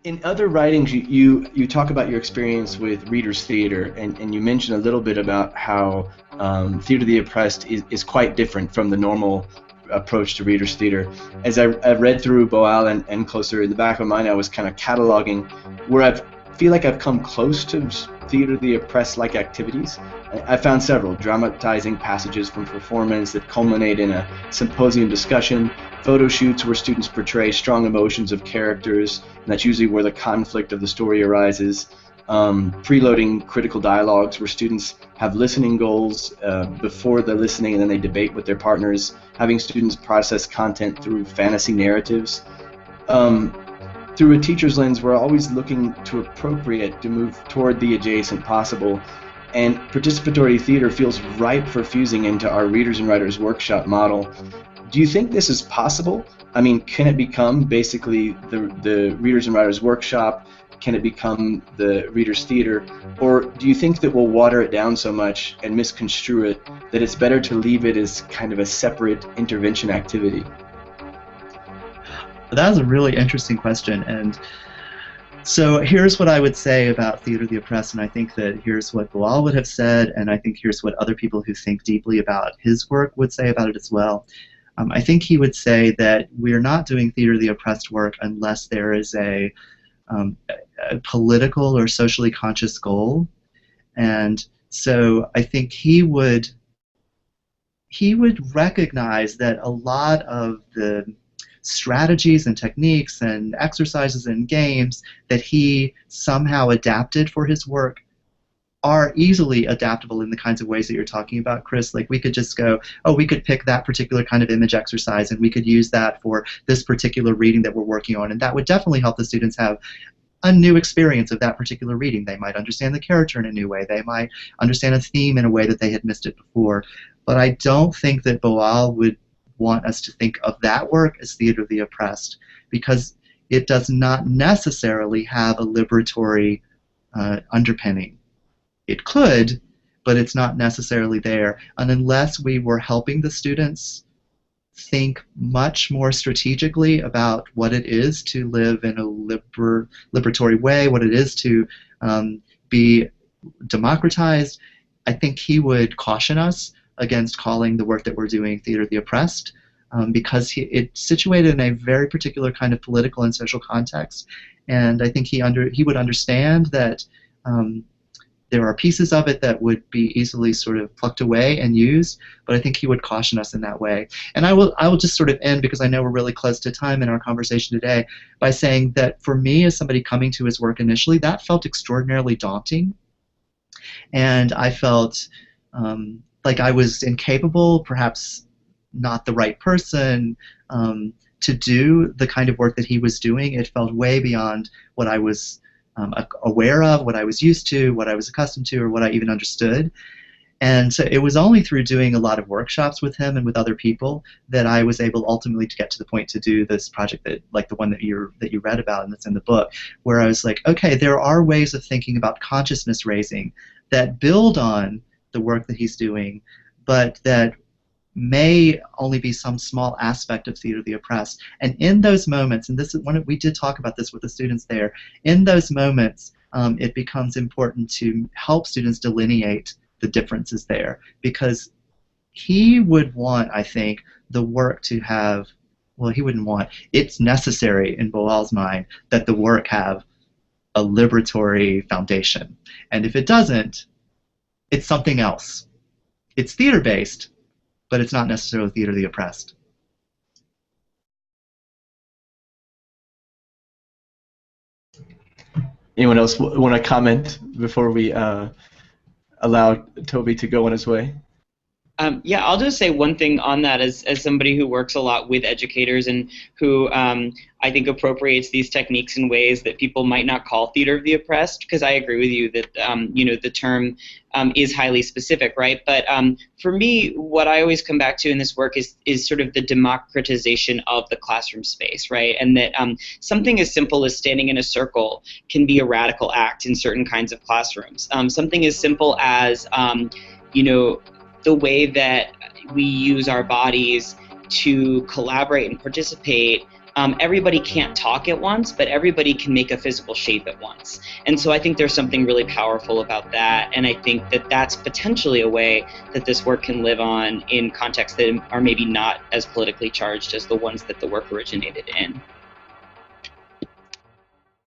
In other writings, you talk about your experience with Reader's Theater, and you mention a little bit about how Theater of the Oppressed is quite different from the normal approach to Reader's Theater. As I read through Boalian and closer, in the back of my mind, I was kind of cataloging where I feel like I've come close to Theater of the Oppressed-like activities. I found several, dramatizing passages from performance that culminate in a symposium discussion, photo shoots where students portray strong emotions of characters, and that's usually where the conflict of the story arises, preloading critical dialogues where students have listening goals before the listening and then they debate with their partners, having students process content through fantasy narratives. Through a teacher's lens, we're always looking to appropriate, to move toward the adjacent possible, and participatory theater feels ripe for fusing into our Readers and Writers Workshop model. Do you think this is possible? I mean, can it become basically the Readers and Writers Workshop? Can it become the Readers Theater? Or do you think that we'll water it down so much and misconstrue it that it's better to leave it as kind of a separate intervention activity? That was a really interesting question, and so here's what I would say about Theater of the Oppressed, and I think that here's what Boal would have said, and I think here's what other people who think deeply about his work would say about it as well. I think he would say that we're not doing Theater of the Oppressed work unless there is a political or socially conscious goal, and so I think he would recognize that a lot of the strategies and techniques and exercises and games that he somehow adapted for his work are easily adaptable in the kinds of ways that you're talking about, Chris. Like we could just go, oh, we could pick that particular kind of image exercise and we could use that for this particular reading that we're working on, and that would definitely help the students have a new experience of that particular reading. They might understand the character in a new way. They might understand a theme in a way that they had missed it before. But I don't think that Boal would want us to think of that work as Theater of the Oppressed, because it does not necessarily have a liberatory underpinning. It could, but it's not necessarily there. And unless we were helping the students think much more strategically about what it is to live in a liberatory way, what it is to be democratized, I think he would caution us against calling the work that we're doing Theater of the Oppressed, because it's situated in a very particular kind of political and social context, and I think he would understand that there are pieces of it that would be easily sort of plucked away and used, but I think he would caution us in that way. And I will just sort of end, because I know we're really close to time in our conversation today, by saying that for me, as somebody coming to his work initially, that felt extraordinarily daunting, and I felt like I was incapable, perhaps not the right person, to do the kind of work that he was doing. It felt way beyond what I was aware of, what I was used to, what I was accustomed to, or what I even understood. And so it was only through doing a lot of workshops with him and with other people that I was able ultimately to get to the point to do this project, that, like the one that you read about and that's in the book, where I was like, okay, there are ways of thinking about consciousness raising that build on the work that he's doing, but that may only be some small aspect of Theater of the Oppressed. And in those moments, and this is we did talk about this with the students there, in those moments it becomes important to help students delineate the differences there, because he would want, I think, the work to have, well, he wouldn't want, it's necessary in Boal's mind that the work have a liberatory foundation. And if it doesn't, it's something else. It's theater-based, but it's not necessarily Theater of the Oppressed. Anyone else want to comment before we allow Toby to go on his way? Yeah, I'll just say one thing on that as somebody who works a lot with educators and who I think appropriates these techniques in ways that people might not call Theater of the Oppressed, because I agree with you that you know, the term is highly specific, right? But for me, what I always come back to in this work is sort of the democratization of the classroom space, right? And that something as simple as standing in a circle can be a radical act in certain kinds of classrooms. Something as simple as you know, the way that we use our bodies to collaborate and participate everybody can't talk at once, but everybody can make a physical shape at once. And so I think there's something really powerful about that, and I think that that's potentially a way that this work can live on in contexts that are maybe not as politically charged as the ones that the work originated in.